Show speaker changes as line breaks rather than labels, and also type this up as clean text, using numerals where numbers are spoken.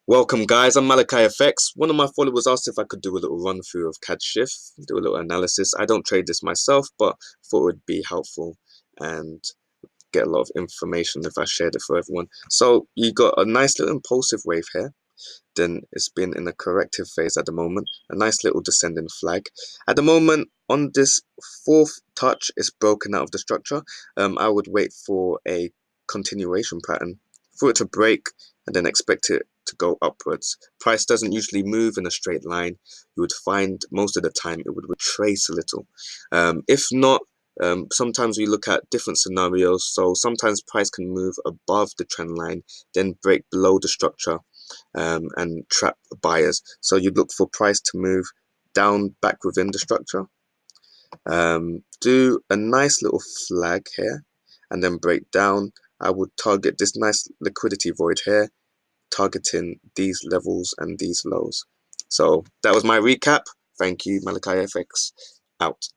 Welcome guys, I'm CADCHF. One of my followers asked if I could do a little run through of CADCHF, do a little analysis. I don't trade this myself, but thought it would be helpful and get a lot of information if I shared it for everyone. So you got a nice little impulsive wave here. Then it's been in a corrective phase at the moment, a nice little descending flag. At the moment, on this fourth touch, it's broken out of the structure. I would wait for a continuation pattern for it to break and then expect it to go upwards. Price doesn't usually move in a straight line. You would find most of the time it would retrace a little. If not, sometimes we look at different scenarios. So sometimes price can move above the trend line, then break below the structure and trap buyers. So you'd look for price to move down back within the structure. Do a nice little flag here and then break down. I would target this nice liquidity void here, targeting these levels and these lows. So that was my recap. Thank you, CADCHF. Out.